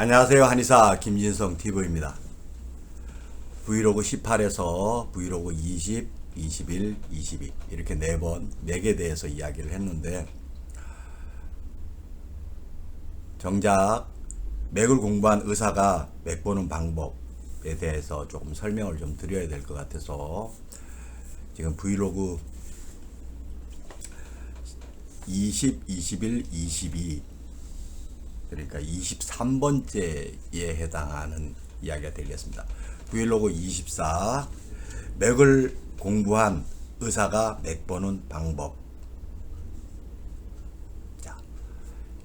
안녕하세요. 한의사 김진성 TV입니다. 브이로그 18에서 브이로그 20, 21, 22 이렇게 4번 맥에 대해서 이야기를 했는데, 정작 맥을 공부한 의사가 맥 보는 방법에 대해서 조금 설명을 좀 드려야 될 것 같아서 지금 브이로그 20, 21, 22 그러니까 23번째에 해당하는 이야기가 되겠습니다. 브이로그 24 맥을 공부한 의사가 맥 보는 방법. 자,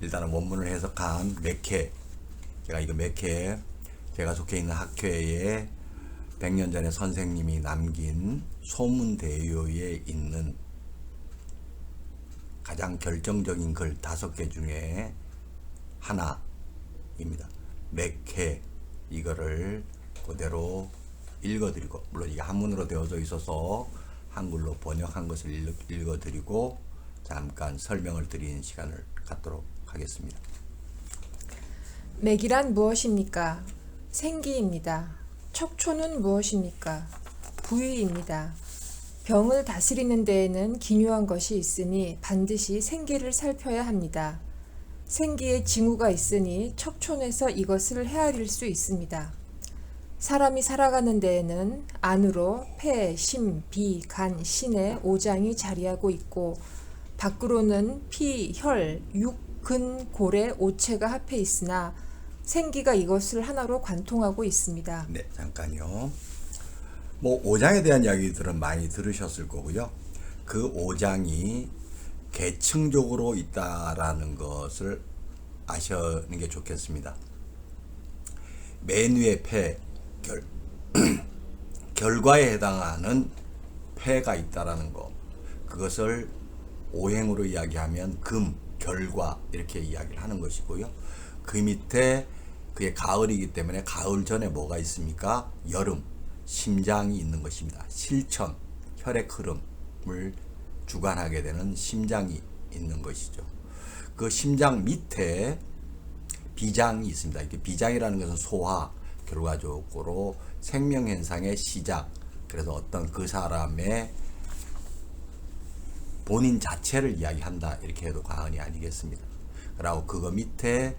일단은 원문을 해석한 맥회, 제가 이거 맥회, 제가 속해 있는 학회에 100년 전에 선생님이 남긴 소문대요에 있는 가장 결정적인 글 5개 중에 하나입니다. 맥회, 이거를 그대로 읽어드리고, 물론 이게 한문으로 되어져 있어서 한글로 번역한 것을 읽어드리고 잠깐 설명을 드리는 시간을 갖도록 하겠습니다. 맥이란 무엇입니까? 생기입니다. 척초는 무엇입니까? 부위입니다. 병을 다스리는 데에는 기묘한 것이 있으니 반드시 생기를 살펴야 합니다. 생기에 징후가 있으니 척촌에서 이것을 헤아릴 수 있습니다. 사람이 살아가는 데에는 안으로 폐, 심, 비, 간, 신의 5장이 자리하고 있고, 밖으로는 피, 혈, 육, 근, 골의 5체가 합해 있으나 생기가 이것을 하나로 관통하고 있습니다. 네, 잠깐요. 5장에 대한 이야기들은 많이 들으셨을 거고요. 그 5장이 계층적으로 있다라는 것을 아시는 게 좋겠습니다. 맨 위에 폐, 결과에 해당하는 폐가 있다라는 거, 그것을 오행으로 이야기하면 금, 결과 이렇게 이야기를 하는 것이고요. 그 밑에 그게 가을이기 때문에 가을 전에 뭐가 있습니까? 여름, 심장이 있는 것입니다. 실천, 혈액 흐름을 주관하게 되는 심장이 있는 것이죠. 그 심장 밑에 비장이 있습니다. 이렇게 비장이라는 것은 소화, 결과적으로 생명현상의 시작, 그래서 어떤 그 사람의 본인 자체를 이야기한다, 이렇게 해도 과언이 아니겠습니다. 그리고 그거 밑에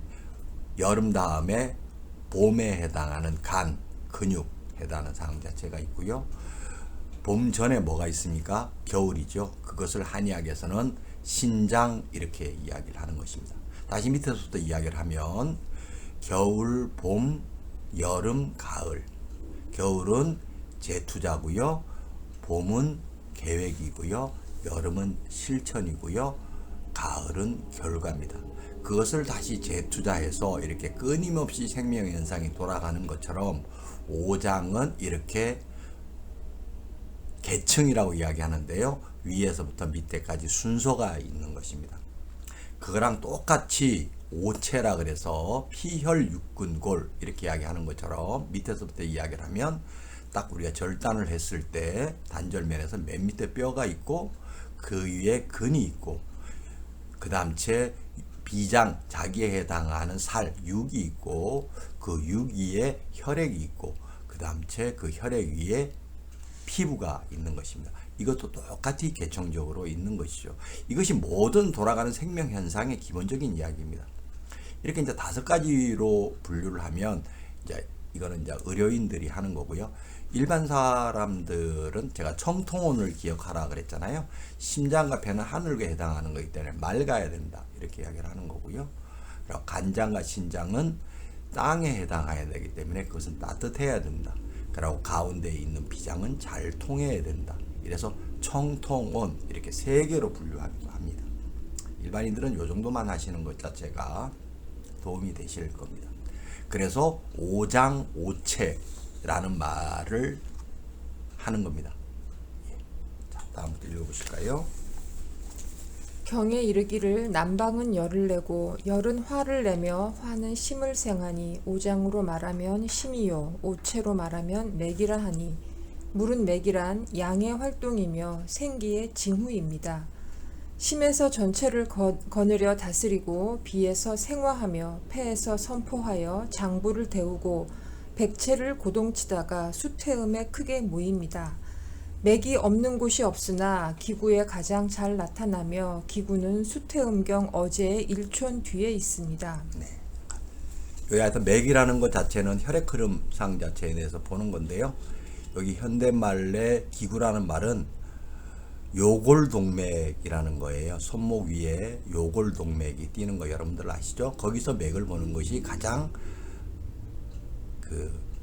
여름 다음에 봄에 해당하는 간, 근육 해당하는 상황 자체가 있고요. 봄 전에 뭐가 있습니까? 겨울이죠. 그것을 한의학에서는 신장, 이렇게 이야기를 하는 것입니다. 다시 밑에서부터 이야기를 하면 겨울, 봄, 여름, 가을. 겨울은 재투자고요. 봄은 계획이고요. 여름은 실천이고요. 가을은 결과입니다. 그것을 다시 재투자해서 이렇게 끊임없이 생명현상이 돌아가는 것처럼 5장은 이렇게 계층이라고 이야기하는데요. 위에서부터 밑에까지 순서가 있는 것입니다. 그거랑 똑같이 5체라 그래서 피혈 육근골 이렇게 이야기하는 것처럼 밑에서부터 이야기를 하면 딱 우리가 절단을 했을 때 단절면에서 맨 밑에 뼈가 있고 그 위에 근이 있고 그 다음 채 비장, 자기에 해당하는 살, 육이 있고 그 육 위에 혈액이 있고 그 다음 채 그 혈액 위에 피부가 있는 것입니다. 이것도 똑같이 계층적으로 있는 것이죠. 이것이 모든 돌아가는 생명 현상의 기본적인 이야기입니다. 이렇게 이제 5가지로 분류를 하면 이제 이거는 이제 의료인들이 하는 거고요. 일반 사람들은 제가 청통원을 기억하라 그랬잖아요. 심장과 폐는 하늘에 해당하는 거기 때문에 맑아야 된다, 이렇게 이야기를 하는 거고요. 그리고 간장과 신장은 땅에 해당해야 되기 때문에 그것은 따뜻해야 된다. 그리고 가운데에 있는 비장은 잘 통해야 된다. 이래서 청통원 이렇게 3개로 분류하기도 합니다. 일반인들은 이 정도만 하시는 것 자체가 도움이 되실 겁니다. 그래서 5장 5체라는 말을 하는 겁니다. 자, 다음부터 읽어보실까요? 경에 이르기를 남방은 열을 내고 열은 화를 내며 화는 심을 생하니 5장으로 말하면 심이요 5체로 말하면 맥이라 하니 물은 맥이란 양의 활동이며 생기의 징후입니다. 심에서 전체를 거느려 다스리고 비에서 생화하며 폐에서 선포하여 장부를 데우고 백체를 고동치다가 수퇴음에 크게 모입니다. 맥이 없는 곳이 없으나 기구에 가장 잘 나타나며 기구는 수퇴음경 어제의 1촌 뒤에 있습니다. 여기 하여튼 맥이라는 것 자체는 혈액 흐름상 자체에 대해서 보는 건데요. 여기 현대말의 기구라는 말은 요골동맥이라는 거예요. 손목 위에 요골동맥이 뛰는 거 여러분들 아시죠? 거기서 맥을 보는 것이 가장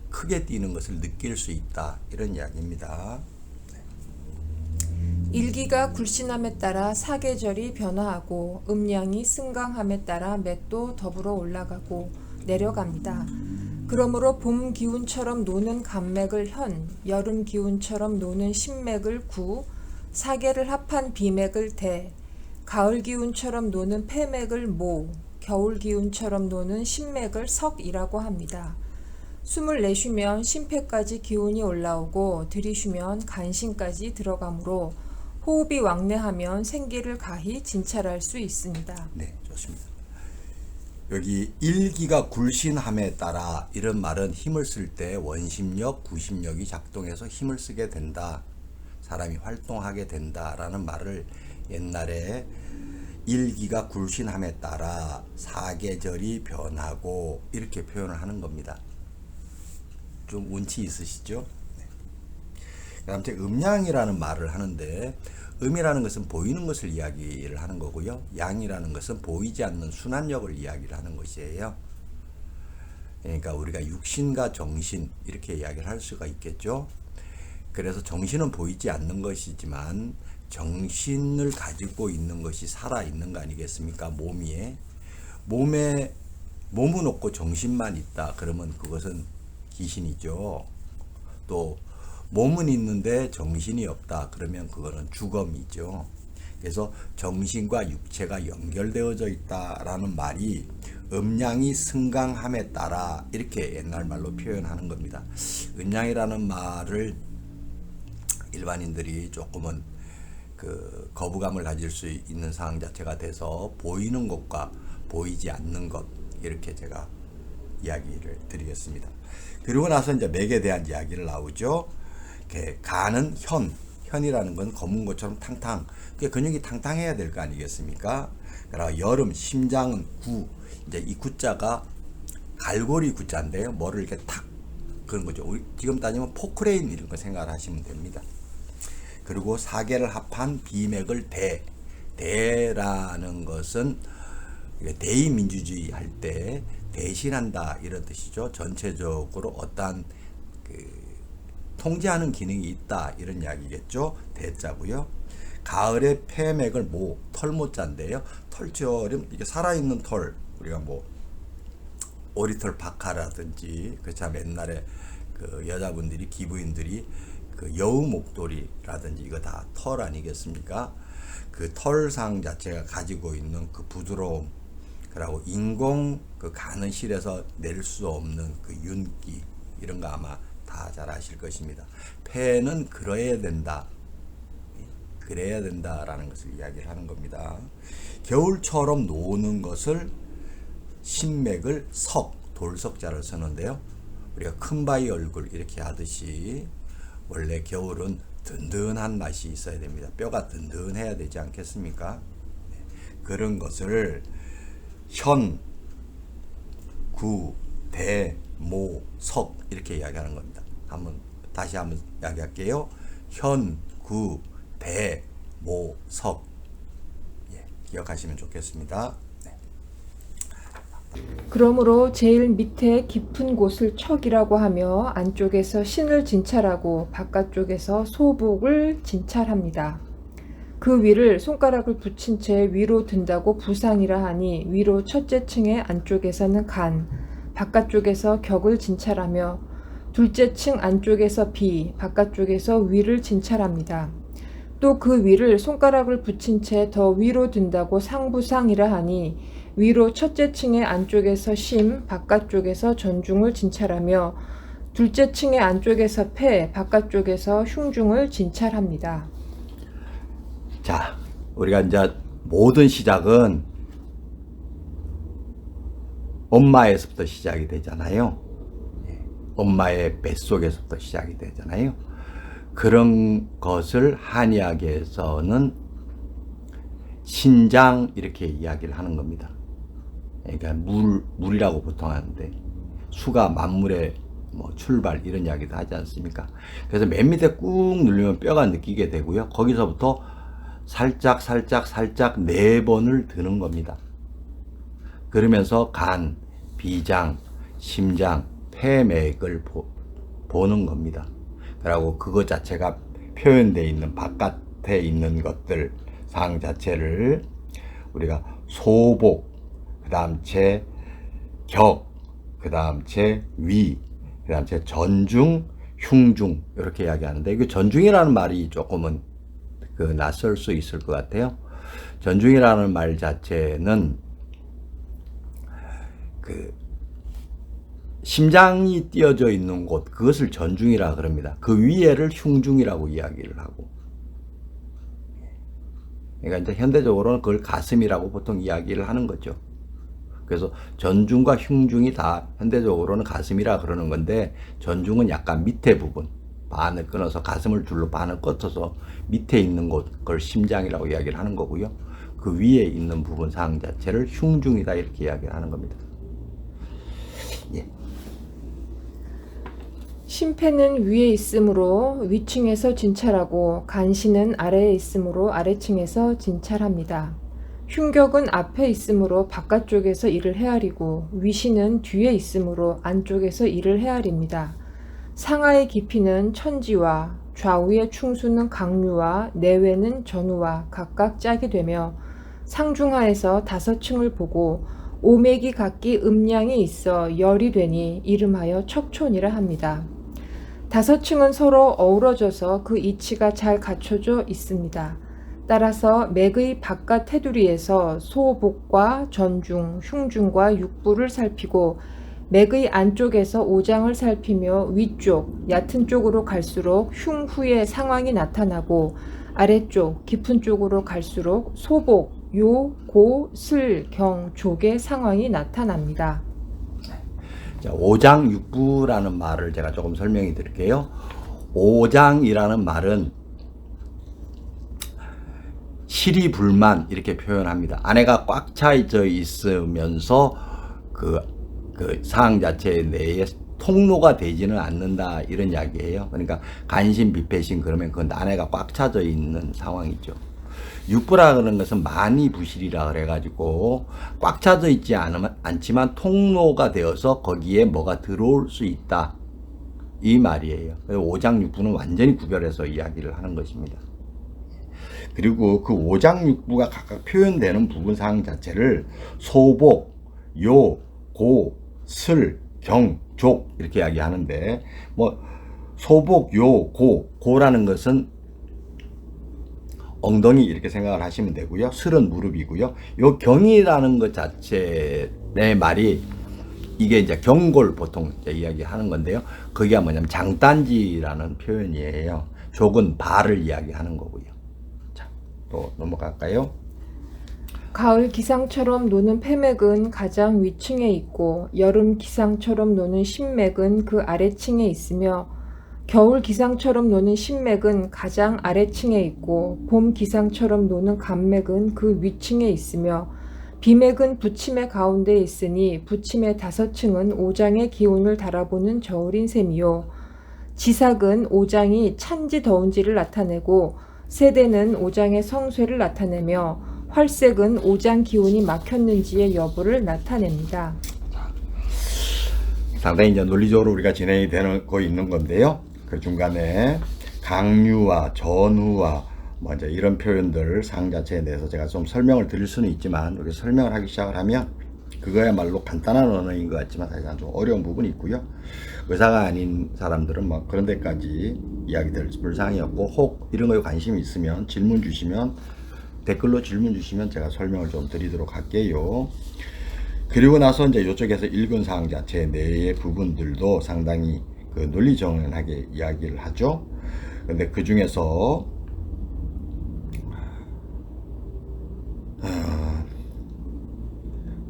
크게 뛰는 것을 느낄 수 있다, 이런 이야기입니다. 일기가 굴신함에 따라 사계절이 변화하고 음양이 승강함에 따라 맥도 더불어 올라가고 내려갑니다. 그러므로 봄 기운처럼 노는 간맥을 현, 여름 기운처럼 노는 신맥을 구, 사계를 합한 비맥을 대, 가을 기운처럼 노는 폐맥을 모, 겨울 기운처럼 노는 신맥을 석이라고 합니다. 숨을 내쉬면 심폐까지 기운이 올라오고 들이쉬면 간신까지 들어가므로 호흡이 왕래하면 생기를 가히 진찰할 수 있습니다. 네, 좋습니다. 여기 일기가 굴신함에 따라, 이런 말은 힘을 쓸 때 원심력, 구심력이 작동해서 힘을 쓰게 된다, 사람이 활동하게 된다라는 말을 옛날에 일기가 굴신함에 따라 사계절이 변하고 이렇게 표현을 하는 겁니다. 좀 운치 있으시죠? 네. 그다음 음양이라는 말을 하는데, 음이라는 것은 보이는 것을 이야기를 하는 거고요. 양이라는 것은 보이지 않는 순환력을 이야기를 하는 것이에요. 그러니까 우리가 육신과 정신 이렇게 이야기를 할 수가 있겠죠. 그래서 정신은 보이지 않는 것이지만 정신을 가지고 있는 것이 살아있는 거 아니겠습니까? 몸에 몸은 없고 정신만 있다, 그러면 그것은 귀신이죠. 또 몸은 있는데 정신이 없다, 그러면 그거는 주검이죠. 그래서 정신과 육체가 연결되어져 있다라는 말이 음양이 승강함에 따라, 이렇게 옛날 말로 표현하는 겁니다. 음양이라는 말을 일반인들이 조금은 거부감을 가질 수 있는 상황 자체가 돼서 보이는 것과 보이지 않는 것, 이렇게 제가 이야기를 드리겠습니다. 그리고 나서 이제 맥에 대한 이야기를 나오죠. 간은 현이라는 건 검은 것처럼 탕탕, 근육이 탕탕해야 될 거 아니겠습니까? 그러나 여름, 심장은 구, 이제 이 구자가 갈고리 구자인데요. 뭐를 이렇게 탁, 그런 거죠. 우리 지금 따지면 포크레인 이런 거 생각을 하시면 됩니다. 그리고 사계를 합한 비맥을 대라는 것은 대의민주주의 할 때 대신한다, 이런 뜻이죠. 전체적으로 어떠한 통제하는 기능이 있다, 이런 이야기겠죠. 대자고요. 가을의 폐맥을 모, 털모자인데요. 털처럼 이게 살아있는 털, 우리가 뭐 오리털 박하라든지, 그참 옛날에 여자분들이, 기부인들이 여우 목도리라든지, 이거 다 털 아니겠습니까? 그 털상 자체가 가지고 있는 그 부드러움, 그리고 인공 가는 실에서 낼 수 없는 그 윤기, 이런 거 아마 다 잘 아실 것입니다. 폐는 그래야 된다라는 것을 이야기를 하는 겁니다. 겨울처럼 노는 것을 신맥을 돌석자를 쓰는데요. 우리가 큰 바위 얼굴 이렇게 하듯이 원래 겨울은 든든한 맛이 있어야 됩니다. 뼈가 든든해야 되지 않겠습니까? 그런 것을 현, 구, 대, 모, 석 이렇게 이야기하는 겁니다. 다시 한번 이야기할게요. 현, 구, 대, 모, 석. 기억하시면 좋겠습니다. 그러므로 제일 밑에 깊은 곳을 척이라고 하며 안쪽에서 신을 진찰하고 바깥쪽에서 소복을 진찰합니다. 그 위를 손가락을 붙인 채 위로 든다고 부상이라 하니 위로 첫째 층의 안쪽에서는 간, 바깥쪽에서 격을 진찰하며 둘째 층 안쪽에서 비, 바깥쪽에서 위를 진찰합니다. 또 그 위를 손가락을 붙인 채 더 위로 든다고 상부상이라 하니 위로 첫째 층의 안쪽에서 심, 바깥쪽에서 전중을 진찰하며 둘째 층의 안쪽에서 폐, 바깥쪽에서 흉중을 진찰합니다. 자, 우리가 이제 모든 시작은 엄마에서부터 시작이 되잖아요. 엄마의 뱃속에서부터 시작이 되잖아요. 그런 것을 한의학에서는 신장 이렇게 이야기를 하는 겁니다. 그러니까 물이라고 보통 하는데 수가 만물의 뭐 출발 이런 이야기도 하지 않습니까? 그래서 맨 밑에 꾹 누르면 뼈가 느끼게 되고요. 거기서부터 살짝 4번을 드는 겁니다. 그러면서 간, 비장, 심장, 폐맥을 보는 겁니다. 그리고 그것 자체가 표현되어 있는 바깥에 있는 것들 상 자체를 우리가 소복, 그 다음 격, 그 다음 위, 그 다음 전중, 흉중 이렇게 이야기하는데 이 전중이라는 말이 조금은 낯설 수 있을 것 같아요. 전중이라는 말 자체는 심장이 띄어져 있는 곳 그것을 전중이라 그럽니다. 그 위에를 흉중이라고 이야기를 하고, 그러니까 이제 현대적으로는 그걸 가슴이라고 보통 이야기를 하는 거죠. 그래서 전중과 흉중이 다 현대적으로는 가슴이라 그러는 건데, 전중은 약간 밑에 부분 반을 끊어서 가슴을 줄로 반을 꺾어서 밑에 있는 곳 그걸 심장이라고 이야기를 하는 거고요. 그 위에 있는 부분 상 자체를 흉중이다 이렇게 이야기를 하는 겁니다. 예. 심폐는 위에 있으므로 위층에서 진찰하고 간신은 아래에 있으므로 아래층에서 진찰합니다. 흉격은 앞에 있으므로 바깥쪽에서 이를 헤아리고 위신은 뒤에 있으므로 안쪽에서 이를 헤아립니다. 상하의 깊이는 천지와 좌우의 충수는 강류와 내외는 전우와 각각 짝이 되며 상중하에서 5층을 보고 오맥이 각기 음량이 있어 열이 되니 이름하여 척촌이라 합니다. 5층은 서로 어우러져서 그 이치가 잘 갖춰져 있습니다. 따라서 맥의 바깥 테두리에서 소복과 전중, 흉중과 육부를 살피고 맥의 안쪽에서 오장을 살피며 위쪽, 얕은 쪽으로 갈수록 흉후의 상황이 나타나고 아래쪽, 깊은 쪽으로 갈수록 소복, 요, 고, 슬, 경, 족의 상황이 나타납니다. 자, 오장육부라는 말을 제가 조금 설명해 드릴게요. 오장이라는 말은 실이불만 이렇게 표현합니다. 안에가 꽉 차져 있으면서 그 상황 자체 내에 통로가 되지는 않는다 이런 이야기예요. 그러니까 간신, 비폐신 그러면 그 안에가 꽉 차져 있는 상황이죠. 육부라 그러는 것은 많이 부실이라 그래가지고 꽉 차져 있지 않지만 통로가 되어서 거기에 뭐가 들어올 수 있다 이 말이에요. 오장육부는 완전히 구별해서 이야기를 하는 것입니다. 그리고 그 오장육부가 각각 표현되는 부분 사항 자체를 소복, 요, 고, 슬, 경, 족 이렇게 이야기하는데, 뭐 소복, 요, 고라는 것은 엉덩이 이렇게 생각을 하시면 되고요. 슬은 무릎이고요. 요 경이라는 것 자체의 말이 이게 이제 경골 보통 이제 이야기하는 건데요. 그게 뭐냐면 장단지라는 표현이에요. 족은 발을 이야기하는 거고요. 자, 또 넘어갈까요? 가을 기상처럼 노는 폐맥은 가장 위층에 있고 여름 기상처럼 노는 신맥은 그 아래층에 있으며 겨울 기상처럼 노는 신맥은 가장 아래층에 있고 봄 기상처럼 노는 간맥은 그 위층에 있으며 비맥은 부침의 가운데 있으니 부침의 5층은 오장의 기운을 달아보는 저울인 셈이요. 지삭은 오장이 찬지 더운지를 나타내고 세대는 오장의 성쇠를 나타내며 활색은 오장 기운이 막혔는지의 여부를 나타냅니다. 상당히 이제 논리적으로 우리가 진행이 되고 있는 건데요. 그 중간에 강류와 전후와 뭐 이제 이런 표현들 상 자체에 대해서 제가 좀 설명을 드릴 수는 있지만 우리 설명을 하기 시작을 하면 그거야말로 간단한 언어인 것 같지만 사실 좀 어려운 부분이 있고요. 의사가 아닌 사람들은 뭐 그런 데까지 이야기될 불상이 없고 혹 이런 거에 관심이 있으면 질문 주시면 댓글로 질문 주시면 제가 설명을 좀 드리도록 할게요. 그리고 나서 이제 이쪽에서 읽은 사항 자체 내의 부분들도 상당히 그 논리정연하게 이야기를 하죠. 근데 그 중에서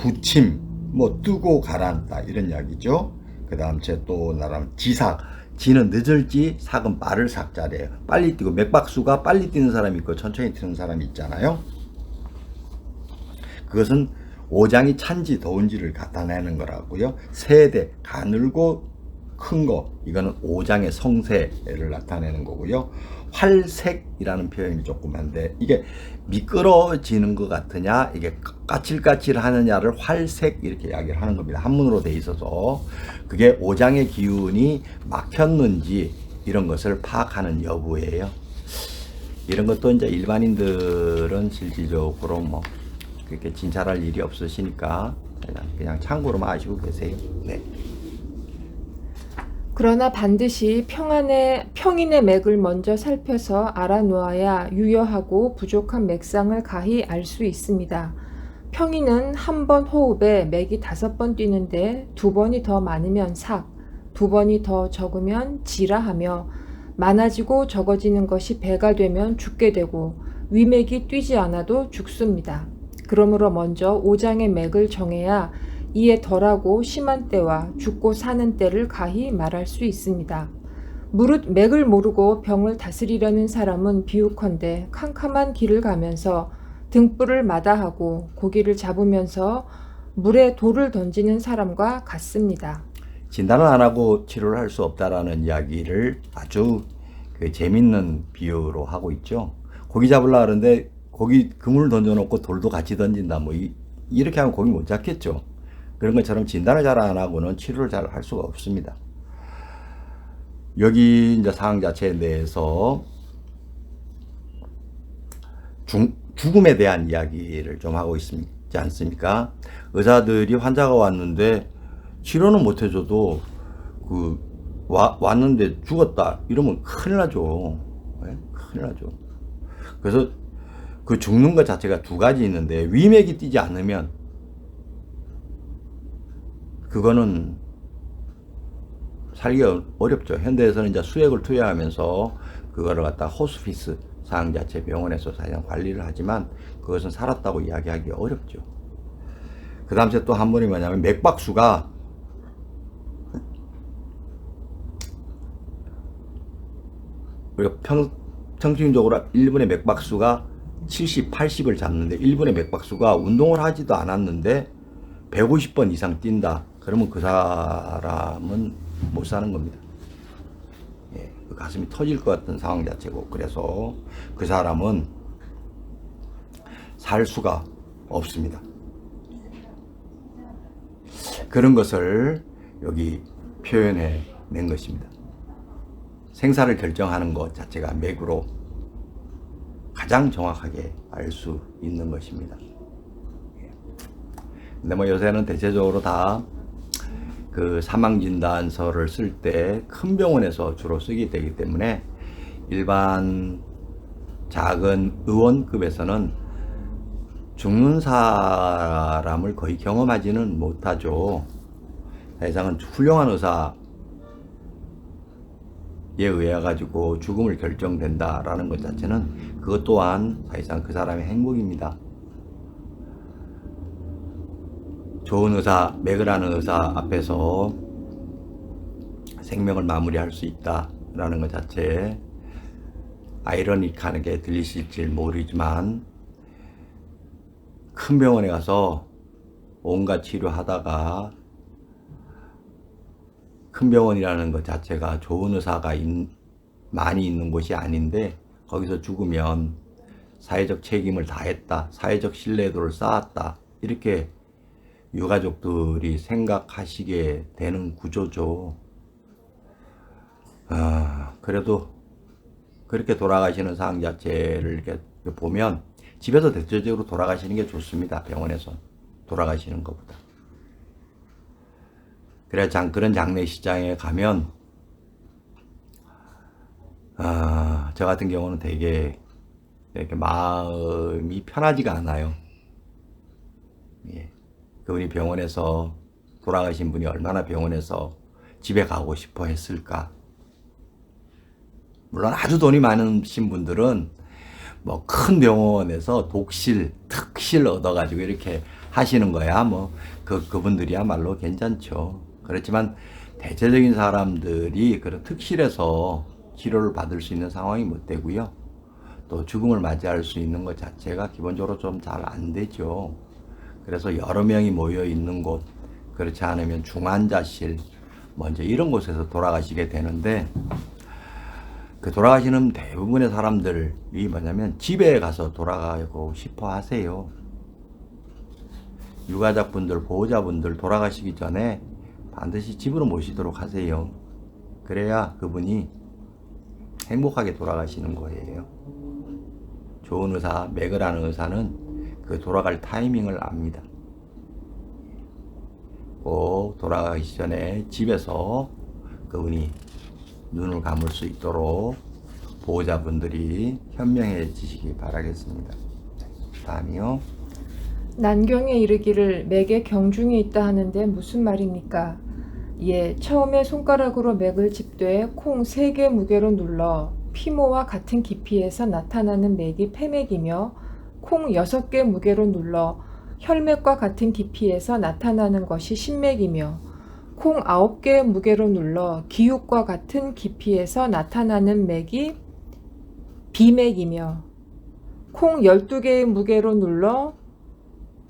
부침, 뭐 뜨고 가라앉다 이런 이야기죠. 그 다음 또 나라면 지삭. 지는 늦을지 삭은 빠를 삭자래요. 빨리 뛰고 맥박수가 빨리 뛰는 사람이 있고 천천히 뛰는 사람이 있잖아요. 그것은 오장이 찬지 더운지를 나타내는 거라고요. 세대, 가늘고 큰 거, 이거는 오장의 성세를 나타내는 거고요. 활색이라는 표현이 조금 한데, 이게 미끄러지는 것 같으냐, 이게 까칠까칠하느냐를 활색 이렇게 이야기를 하는 겁니다. 한문으로 돼 있어서 그게 오장의 기운이 막혔는지 이런 것을 파악하는 여부예요. 이런 것도 이제 일반인들은 실질적으로 뭐 그렇게 진찰할 일이 없으시니까 그냥 참고로만 아시고 계세요. 네. 그러나 반드시 평인의 맥을 먼저 살펴서 알아놓아야 유효하고 부족한 맥상을 가히 알 수 있습니다. 평인은 한 번 호흡에 맥이 5번 뛰는데 2번이 더 많으면 삭, 2번이 더 적으면 지라 하며 많아지고 적어지는 것이 배가 되면 죽게 되고 위맥이 뛰지 않아도 죽습니다. 그러므로 먼저 오장의 맥을 정해야 이에 덜하고 심한 때와 죽고 사는 때를 가히 말할 수 있습니다. 무릇 맥을 모르고 병을 다스리려는 사람은 비유컨대 캄캄한 길을 가면서 등불을 마다하고 고기를 잡으면서 물에 돌을 던지는 사람과 같습니다. 진단을 안 하고 치료를 할 수 없다라는 이야기를 아주 재밌는 비유로 하고 있죠. 고기 잡으려고 하는데 고기 그물을 던져놓고 돌도 같이 던진다. 뭐 이렇게 하면 고기 못 잡겠죠. 그런 것처럼 진단을 잘 안 하고는 치료를 잘 할 수가 없습니다. 여기 이제 상황 자체에 대해서 죽음에 대한 이야기를 좀 하고 있지 않습니까? 의사들이 환자가 왔는데 치료는 못 해줘도 왔는데 죽었다 이러면 큰일 나죠. 네? 큰일 나죠. 그래서 그 죽는 것 자체가 2가지 있는데 위맥이 뛰지 않으면 그거는 살기가 어렵죠. 현대에서는 이제 수액을 투여하면서 그거를 갖다 호스피스 상황 자체 병원에서 사실상 관리를 하지만 그것은 살았다고 이야기하기 어렵죠. 그 다음에 또 한 번이 뭐냐면 맥박수가 우리가 평균적으로 1분의 맥박수가 70, 80을 잡는데 1분의 맥박수가 운동을 하지도 않았는데 150번 이상 뛴다. 그러면 그 사람은 못 사는 겁니다. 예, 그 가슴이 터질 것 같은 상황 자체고, 그래서 그 사람은 살 수가 없습니다. 그런 것을 여기 표현해 낸 것입니다. 생사를 결정하는 것 자체가 맥으로 가장 정확하게 알 수 있는 것입니다. 근데 뭐 요새는 대체적으로 다 그 사망진단서를 쓸 때 큰 병원에서 주로 쓰게 되기 때문에 일반 작은 의원급에서는 죽는 사람을 거의 경험하지는 못하죠. 사실상은 훌륭한 의사에 의해 가지고 죽음을 결정된다라는 것 자체는 그것 또한 사실상 그 사람의 행복입니다. 좋은 의사, 맥을 하는 의사 앞에서 생명을 마무리할 수 있다라는 것 자체에 아이러니하게 들리실지 모르지만 큰 병원에 가서 온갖 치료하다가 큰 병원이라는 것 자체가 좋은 의사가 많이 있는 곳이 아닌데 거기서 죽으면 사회적 책임을 다했다, 사회적 신뢰도를 쌓았다, 이렇게 유가족들이 생각하시게 되는 구조죠. 그래도 그렇게 돌아가시는 상황 자체를 이렇게 보면 집에서 대체적으로 돌아가시는 게 좋습니다. 병원에서 돌아가시는 것보다. 그래 그런 장례식장에 가면 저 같은 경우는 되게 이렇게 마음이 편하지가 않아요. 예. 그분이 병원에서 돌아가신 분이 얼마나 병원에서 집에 가고 싶어 했을까. 물론 아주 돈이 많으신 분들은 뭐 큰 병원에서 독실, 특실 얻어가지고 이렇게 하시는 거야. 뭐 그분들이야말로 괜찮죠. 그렇지만 대체적인 사람들이 그런 특실에서 치료를 받을 수 있는 상황이 못 되고요. 또 죽음을 맞이할 수 있는 것 자체가 기본적으로 좀 잘 안 되죠. 그래서 여러 명이 모여 있는 곳, 그렇지 않으면 중환자실, 먼저 이런 곳에서 돌아가시게 되는데, 그 돌아가시는 대부분의 사람들이 뭐냐면 집에 가서 돌아가고 싶어 하세요. 유가족분들, 보호자분들 돌아가시기 전에 반드시 집으로 모시도록 하세요. 그래야 그분이 행복하게 돌아가시는 거예요. 좋은 의사, 맥을 하는 의사는 그 돌아갈 타이밍을 압니다. 꼭 돌아가기 전에 집에서 그분이 눈을 감을 수 있도록 보호자분들이 현명해지시기 바라겠습니다. 다음이요. 난경에 이르기를 맥에 경중이 있다 하는데 무슨 말입니까? 예, 처음에 손가락으로 맥을 짚되 콩 3개 무게로 눌러 피모와 같은 깊이에서 나타나는 맥이 폐맥이며 콩 6개 무게로 눌러 혈맥과 같은 깊이에서 나타나는 것이 신맥이며 콩 9개 무게로 눌러 기육과 같은 깊이에서 나타나는 맥이 비맥이며 콩 12개의 무게로 눌러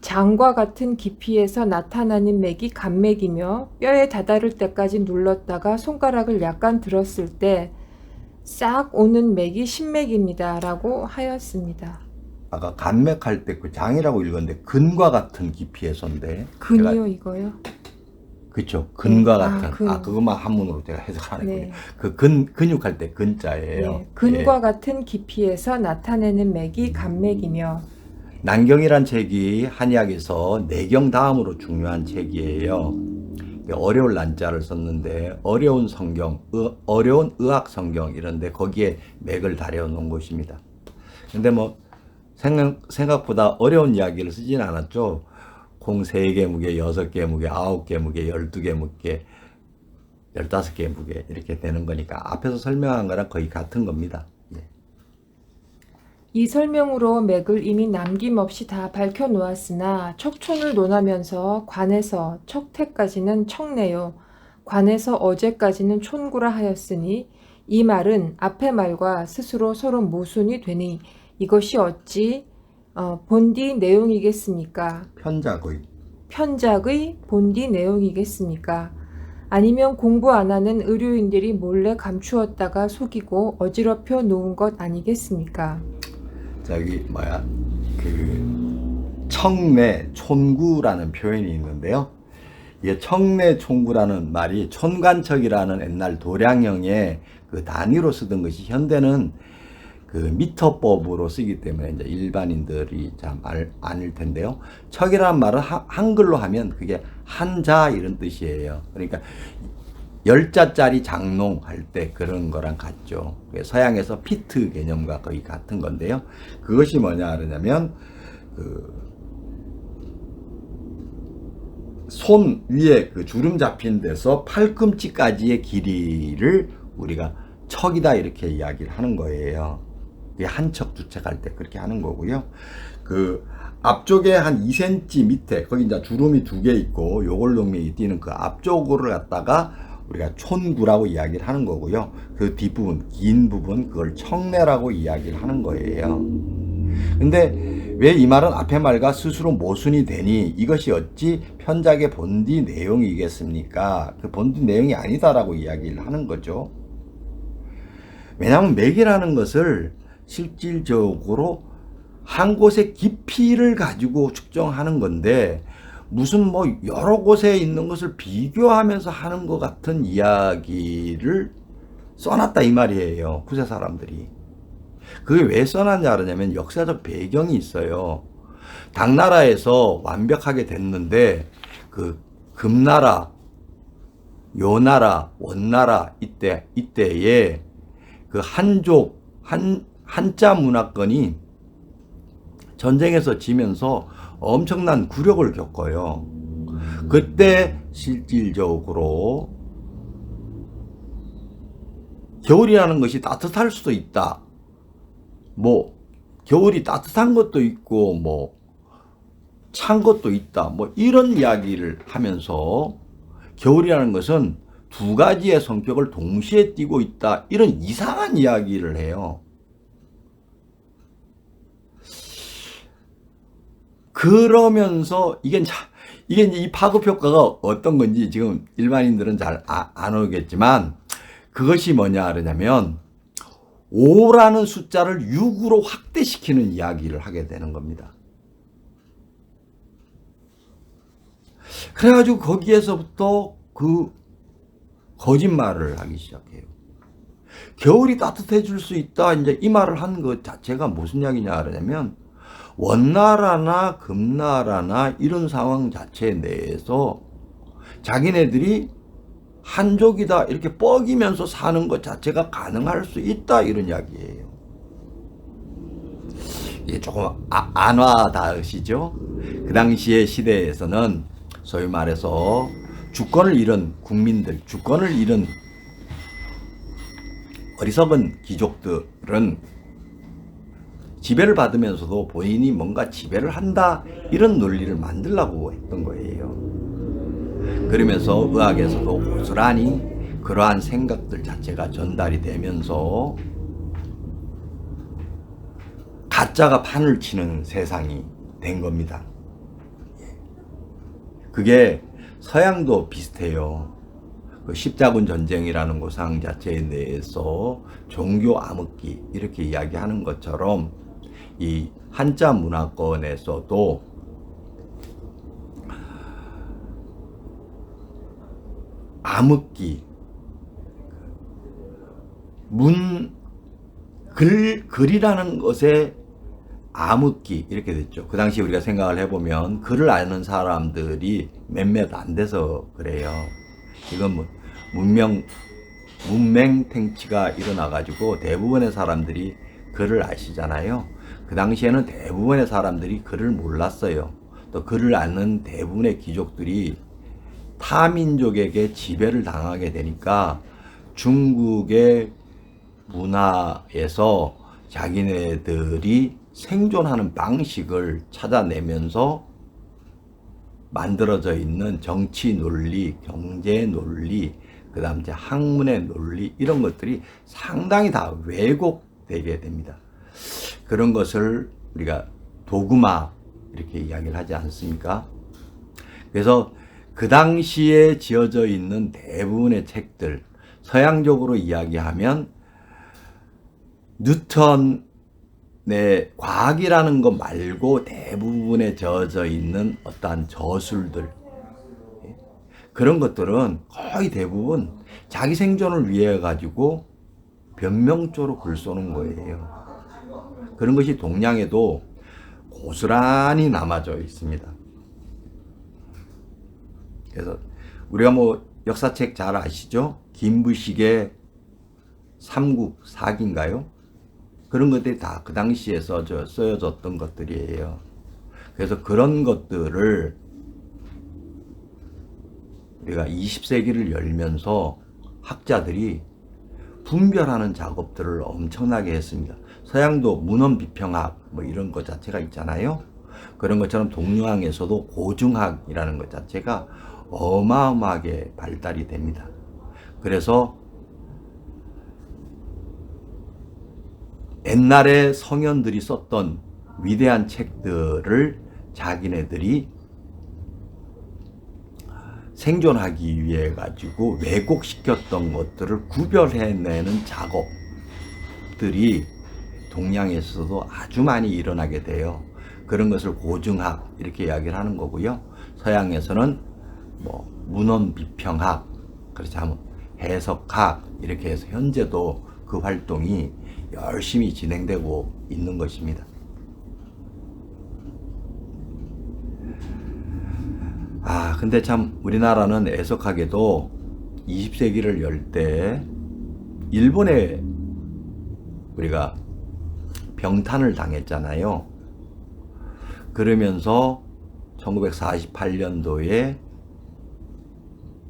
장과 같은 깊이에서 나타나는 맥이 간맥이며 뼈에 다다를 때까지 눌렀다가 손가락을 약간 들었을 때 싹 오는 맥이 신맥입니다. 라고 하였습니다. 아까 간맥할 때 그 장이라고 읽었는데 근과 같은 깊이에서인데 근이요 이거요? 그쵸. 근과 네. 같은. 근. 그것만 한문으로 제가 해석하는 네. 거예요. 그 근육할 때 근자예요. 네, 근과 예. 같은 깊이에서 나타내는 맥이 간맥이며 난경이란 책이 한의학에서 내경 다음으로 중요한 책이에요. 어려울 난자를 썼는데 어려운 성경, 어려운 의학 성경 이런데 거기에 맥을 다려 놓은 것입니다. 근데 뭐 생각보다 어려운 이야기를 쓰진 않았죠. 콩 3개 무게, 6개 무게, 9개 무게, 12개 무게, 15개 무게 이렇게 되는 거니까 앞에서 설명한 거랑 거의 같은 겁니다. 예. 이 설명으로 맥을 이미 남김없이 다 밝혀놓았으나 척촌을 논하면서 관에서 척태까지는 척내요 관에서 어제까지는 촌구라 하였으니 이 말은 앞의 말과 스스로 서로 모순이 되니 이것이 어찌 본디 내용이겠습니까? 편작의 본디 내용이겠습니까? 아니면 공부 안 하는 의료인들이 몰래 감추었다가 속이고 어지럽혀 놓은 것 아니겠습니까? 청내 촌구라는 표현이 있는데요. 이게 청내 촌구라는 말이 촌간척이라는 옛날 도량형의 그 단위로 쓰던 것이 현대는 그 미터법으로 쓰기 때문에 이제 일반인들이 잘 아닐 텐데요. 척이라는 말은 한글로 하면 그게 한자 이런 뜻이에요. 그러니까 10자짜리 장농 할 때 그런 거랑 같죠. 서양에서 피트 개념과 거의 같은 건데요. 그것이 뭐냐 그러냐면 손 위에 그 주름 잡힌 데서 팔꿈치까지의 길이를 우리가 척이다 이렇게 이야기를 하는 거예요. 한 척, 두 척 할 때 그렇게 하는 거고요. 그 앞쪽에 한 2cm 밑에 거기 이제 주름이 2개 있고 요골동맥이 뛰는 그 앞쪽으로 갖다가 우리가 촌구라고 이야기를 하는 거고요. 그 뒷부분, 긴 부분 그걸 청내라고 이야기를 하는 거예요. 근데 왜 이 말은 앞의 말과 스스로 모순이 되니 이것이 어찌 편작의 본디 내용이겠습니까? 그 본디 내용이 아니다라고 이야기를 하는 거죠. 왜냐하면 맥이라는 것을 실질적으로 한 곳의 깊이를 가지고 측정하는 건데 무슨 뭐 여러 곳에 있는 것을 비교하면서 하는 것 같은 이야기를 써놨다 이 말이에요. 후세 사람들이. 그게 왜 써놨냐 그러냐면 역사적 배경이 있어요. 당나라에서 완벽하게 됐는데 그 금나라, 요나라, 원나라 이때에 그 한족 한자 문화권이 전쟁에서 지면서 엄청난 굴욕을 겪어요. 그때 실질적으로 겨울이라는 것이 따뜻할 수도 있다. 뭐 겨울이 따뜻한 것도 있고 뭐 찬 것도 있다. 뭐 이런 이야기를 하면서 겨울이라는 것은 두 가지의 성격을 동시에 띠고 있다. 이런 이상한 이야기를 해요. 그러면서 이게 이제 이 파급 효과가 어떤 건지 지금 일반인들은 잘 안 오겠지만 그것이 뭐냐 그러냐면 5라는 숫자를 6으로 확대시키는 이야기를 하게 되는 겁니다. 그래가지고 거기에서부터 그 거짓말을 하기 시작해요. 겨울이 따뜻해질 수 있다. 이제 이 말을 한 것 자체가 무슨 이야기냐 그러냐면 원나라나 금나라나 이런 상황 자체 내에서 자기네들이 한족이다 이렇게 뻐기면서 사는 것 자체가 가능할 수 있다 이런 이야기예요. 이게 조금 안 와닿으시죠? 그 당시의 시대에서는 소위 말해서 주권을 잃은 국민들, 주권을 잃은 어리석은 귀족들은 지배를 받으면서도 본인이 뭔가 지배를 한다 이런 논리를 만들려고 했던 거예요. 그러면서 의학에서도 고스란히 그러한 생각들 자체가 전달이 되면서 가짜가 판을 치는 세상이 된 겁니다. 그게 서양도 비슷해요. 그 십자군 전쟁이라는 고상 자체에 대해서 종교 암흑기 이렇게 이야기하는 것처럼 이 한자 문화권에서도 암흑기 글이라는 것에 암흑기 이렇게 됐죠. 그 당시 우리가 생각을 해보면 글을 아는 사람들이 몇몇 안 돼서 그래요. 이건 뭐 문맹탱치가 일어나가지고 대부분의 사람들이 글을 아시잖아요. 그 당시에는 대부분의 사람들이 글을 몰랐어요. 또 글을 아는 대부분의 귀족들이 타민족에게 지배를 당하게 되니까 중국의 문화에서 자기네들이 생존하는 방식을 찾아내면서 만들어져 있는 정치 논리, 경제 논리, 그 다음 이제 학문의 논리 이런 것들이 상당히 다 왜곡되게 됩니다. 그런 것을 우리가 도그마 이렇게 이야기를 하지 않습니까? 그래서 그 당시에 지어져 있는 대부분의 책들, 서양적으로 이야기하면 뉴턴의 과학이라는 것 말고 대부분에 지어져 있는 어떠한 저술들, 그런 것들은 거의 대부분 자기 생존을 위해 가지고 변명조로 글 쏘는 거예요. 그런 것이 동양에도 고스란히 남아져 있습니다. 그래서 우리가 뭐 역사책 잘 아시죠? 김부식의 삼국사기인가요? 그런 것들이 다 그 당시에 쓰여졌던 것들이에요. 그래서 그런 것들을 우리가 20세기를 열면서 학자들이 분별하는 작업들을 엄청나게 했습니다. 서양도 문헌 비평학 뭐 이런 것 자체가 있잖아요. 그런 것처럼 동양에서도 고증학이라는 것 자체가 어마어마하게 발달이 됩니다. 그래서 옛날에 성현들이 썼던 위대한 책들을 자기네들이 생존하기 위해 가지고 왜곡시켰던 것들을 구별해내는 작업들이 동양에서도 아주 많이 일어나게 돼요. 그런 것을 고증학 이렇게 이야기를 하는 거고요. 서양에서는 뭐 문헌 비평학, 그렇지 않으면 해석학 이렇게 해서 현재도 그 활동이 열심히 진행되고 있는 것입니다. 근데 참 우리나라는 애석하게도 20세기를 열 때 일본에 우리가 병탄을 당했잖아요. 그러면서 1948년도에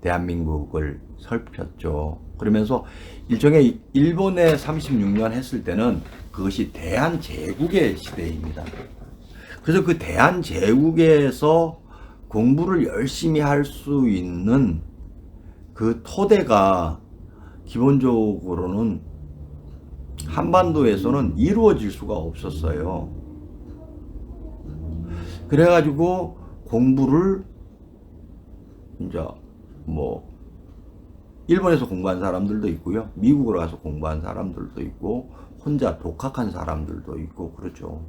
대한민국을 살폈죠. 그러면서 일종의 일본에 36년 했을 때는 그것이 대한제국의 시대입니다. 그래서 그 대한제국에서 공부를 열심히 할 수 있는 그 토대가 기본적으로는 한반도에서는 이루어질 수가 없었어요. 그래가지고 공부를 이제 뭐 일본에서 공부한 사람들도 있고요, 미국으로 가서 공부한 사람들도 있고, 혼자 독학한 사람들도 있고 그렇죠.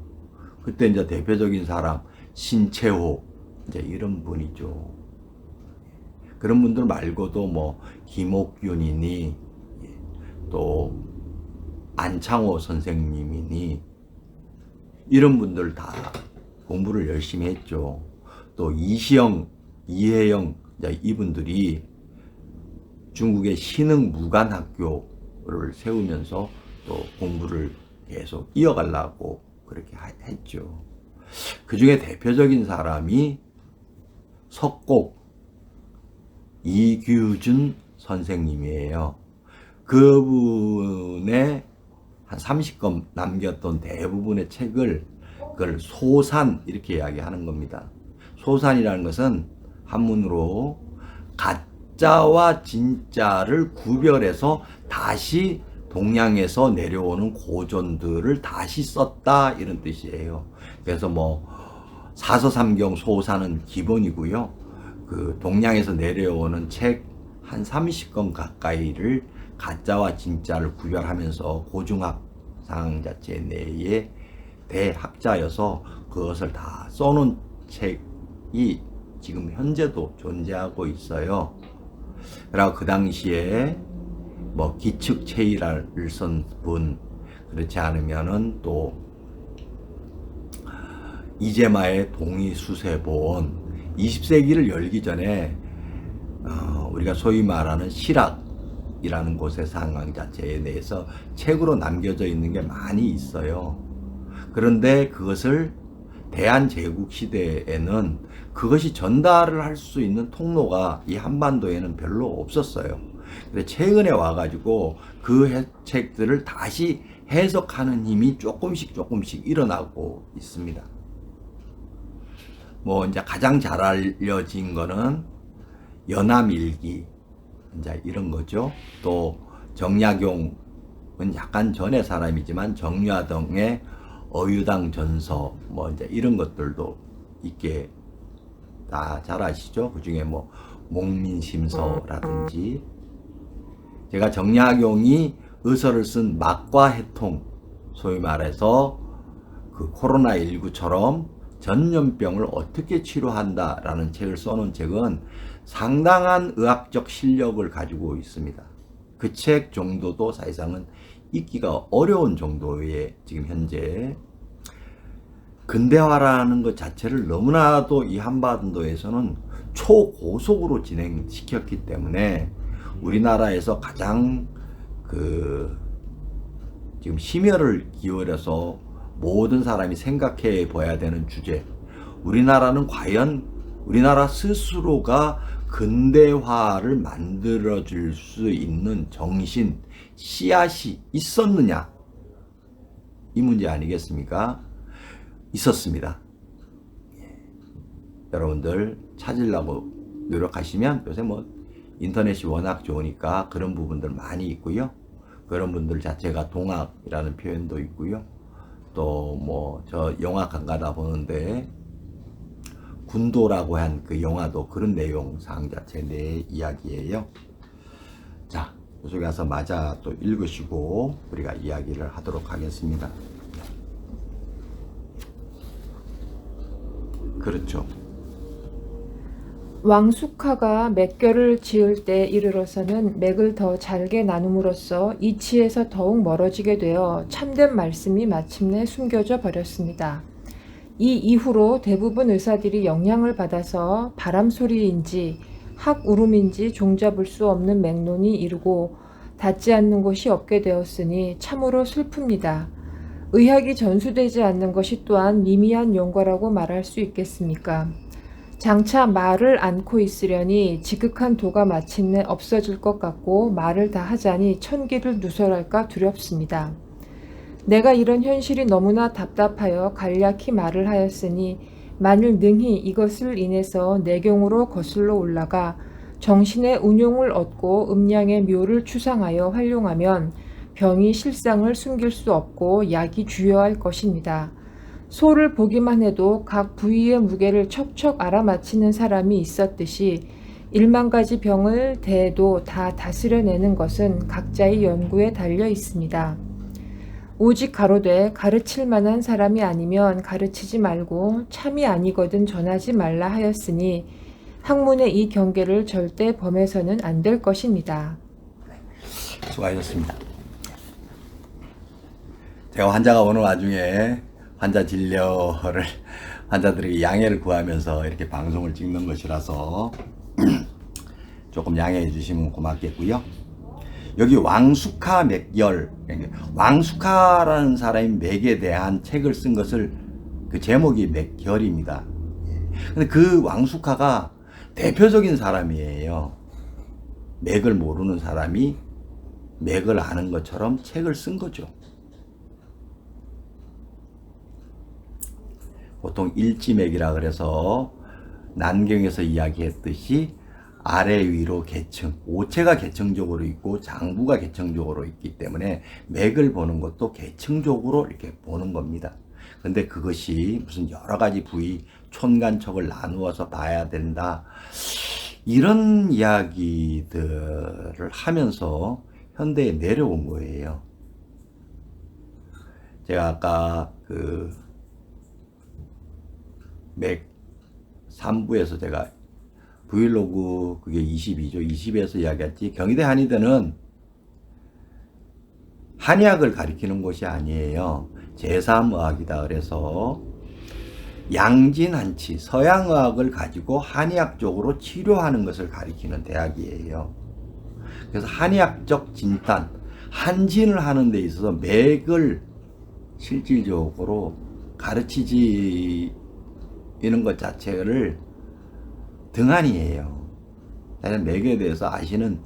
그때 이제 대표적인 사람 신채호 이제 이런 분이죠. 그런 분들 말고도 뭐 김옥균이니 또 안창호 선생님이니 이런 분들 다 공부를 열심히 했죠. 또 이시영, 이혜영 이분들이 중국의 신흥 무관학교를 세우면서 또 공부를 계속 이어가려고 그렇게 했죠. 그 중에 대표적인 사람이 석곡 이규준 선생님이에요. 그분의 한 30권 남겼던 대부분의 책을 그걸 소산 이렇게 이야기하는 겁니다. 소산이라는 것은 한문으로 가짜와 진짜를 구별해서 다시 동양에서 내려오는 고전들을 다시 썼다 이런 뜻이에요. 그래서 뭐 사서삼경 소산은 기본이고요. 그 동양에서 내려오는 책 한 30권 가까이를 가짜와 진짜를 구별하면서 고중학상 자체 내에 대학자여서 그것을 다 써놓은 책이 지금 현재도 존재하고 있어요. 그리고 그 당시에 뭐 기측체의를 쓴 분, 그렇지 않으면은 또 이재마의 동의수세본, 20세기를 열기 전에 우리가 소위 말하는 실학이라는 곳의 상황 자체에 대해서 책으로 남겨져 있는 게 많이 있어요. 그런데 그것을 대한제국 시대에는 그것이 전달을 할 수 있는 통로가 이 한반도에는 별로 없었어요. 근데 최근에 와가지고 그 책들을 다시 해석하는 힘이 조금씩 일어나고 있습니다. 뭐 이제 가장 잘 알려진 거는 연암일기 이제 이런 거죠. 또 정약용은 약간 전의 사람이지만 정약용의 어유당 전서 뭐 이제 이런 것들도 있게 다 잘 아시죠? 그 중에 뭐 목민심서라든지, 제가 정약용이 의서를 쓴 막과 해통, 소위 말해서 그 코로나19처럼 전염병을 어떻게 치료한다라는 책을 써놓은 책은 상당한 의학적 실력을 가지고 있습니다. 그 책 정도도 사실상은 읽기가 어려운 정도의 지금 현재 근대화라는 것 자체를 너무나도 이 한반도에서는 초고속으로 진행시켰기 때문에 우리나라에서 가장 지금 심혈을 기울여서 모든 사람이 생각해 봐야 되는 주제, 우리나라는 과연 우리나라 스스로가 근대화를 만들어줄 수 있는 정신, 씨앗이 있었느냐, 이 문제 아니겠습니까? 있었습니다. 여러분들 찾으려고 노력하시면 요새 뭐 인터넷이 워낙 좋으니까 그런 부분들 많이 있고요. 그런 분들 자체가 동학이라는 표현도 있고요. 또 뭐 저 영화관 가다 보는데 군도라고 한 그 영화도 그런 내용상 자체 내 이야기예요. 자, 이쪽에 가서 마저 또 읽으시고 우리가 이야기를 하도록 하겠습니다. 그렇죠. 왕숙하가 맥결을 지을 때 이르러서는 맥을 더 잘게 나눔으로써 이치에서 더욱 멀어지게 되어 참된 말씀이 마침내 숨겨져 버렸습니다. 이 이후로 대부분 의사들이 영향을 받아서 바람소리인지 학울음인지 종잡을 수 없는 맥론이 이르고 닿지 않는 곳이 없게 되었으니 참으로 슬픕니다. 의학이 전수되지 않는 것이 또한 미미한 용과라고 말할 수 있겠습니까? 장차 말을 않고 있으려니 지극한 도가 마침내 없어질 것 같고 말을 다 하자니 천기를 누설할까 두렵습니다. 내가 이런 현실이 너무나 답답하여 간략히 말을 하였으니 만일 능히 이것을 인해서 내경으로 거슬러 올라가 정신의 운용을 얻고 음양의 묘를 추상하여 활용하면 병이 실상을 숨길 수 없고 약이 주요할 것입니다. 소를 보기만 해도 각 부위의 무게를 척척 알아맞히는 사람이 있었듯이 1만 가지 병을 대도 다 다스려내는 것은 각자의 연구에 달려 있습니다. 오직 가로되 가르칠 만한 사람이 아니면 가르치지 말고 참이 아니거든 전하지 말라 하였으니 학문의 이 경계를 절대 범해서는 안 될 것입니다. 수고하셨습니다. 제가 환자가 오는 와중에 환자 진료를 환자들에게 양해를 구하면서 이렇게 방송을 찍는 것이라서 조금 양해해 주시면 고맙겠고요. 여기 왕숙하 맥열, 왕숙하라는 사람이 맥에 대한 책을 쓴 것을 그 제목이 맥결입니다. 근데 그 왕숙하가 대표적인 사람이에요. 맥을 모르는 사람이 맥을 아는 것처럼 책을 쓴 거죠. 보통 일지맥이라 그래서 난경에서 이야기했듯이 아래 위로 계층, 오체가 계층적으로 있고 장부가 계층적으로 있기 때문에 맥을 보는 것도 계층적으로 이렇게 보는 겁니다. 근데 그것이 무슨 여러 가지 부위, 촌간척을 나누어서 봐야 된다. 이런 이야기들을 하면서 현대에 내려온 거예요. 제가 아까 맥 3부에서 제가 브이로그 그게 22조 20에서 이야기했지, 경희대 한의대는 한의학을 가리키는 곳이 아니에요. 제3의학이다. 그래서 양진한치, 서양의학을 가지고 한의학 쪽으로 치료하는 것을 가리키는 대학이에요. 그래서 한의학적 진단, 한진을 하는 데 있어서 맥을 실질적으로 가르치지 이런 것 자체를 등한이에요. 맥에 대해서 아시는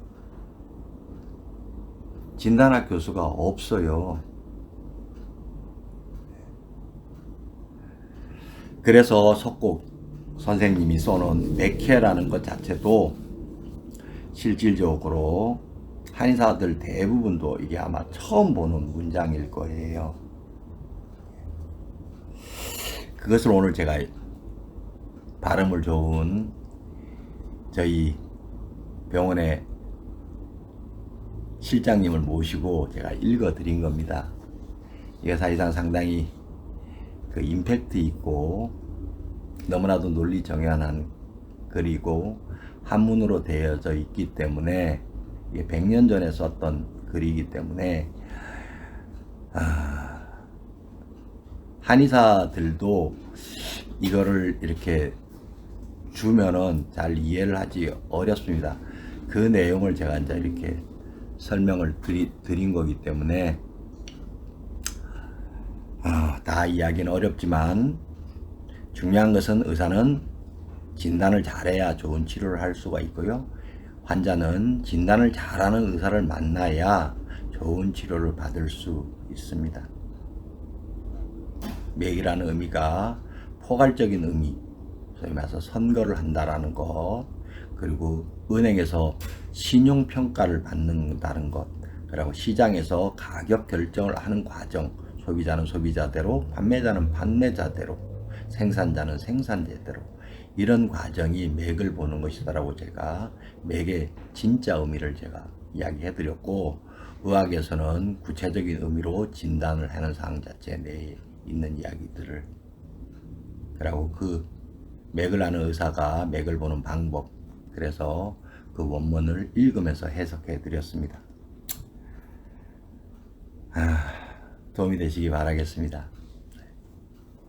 진단학 교수가 없어요. 그래서 석곡 선생님이 써놓은 맥해라는 것 자체도 실질적으로 한의사들 대부분도 이게 아마 처음 보는 문장일 거예요. 그것을 오늘 제가 발음을 좋은 저희 병원의 실장님을 모시고 제가 읽어 드린 겁니다. 이게 사실상 상당히 그 임팩트 있고 너무나도 논리 정연한 글이고 한문으로 되어져 있기 때문에 이게 100년 전에 썼던 글이기 때문에 한의사들도 이거를 이렇게 주면은 잘 이해를 하지 어렵습니다. 그 내용을 제가 이제 이렇게 설명을 드린 거기 때문에 다 이야기는 어렵지만 중요한 것은 의사는 진단을 잘해야 좋은 치료를 할 수가 있고요. 환자는 진단을 잘하는 의사를 만나야 좋은 치료를 받을 수 있습니다. 맥이라는 의미가 포괄적인 의미, 소위 말해서 선거를 한다라는 것, 그리고 은행에서 신용평가를 받는다는 것, 그리고 시장에서 가격 결정을 하는 과정, 소비자는 소비자대로, 판매자는 판매자대로, 생산자는 생산자대로, 이런 과정이 맥을 보는 것이다라고 제가 맥의 진짜 의미를 제가 이야기해 드렸고, 의학에서는 구체적인 의미로 진단을 하는 사항 자체 내에 있는 이야기들을, 그리고 그 맥을 아는 의사가 맥을 보는 방법, 그래서 그 원문을 읽으면서 해석해 드렸습니다. 도움이 되시기 바라겠습니다.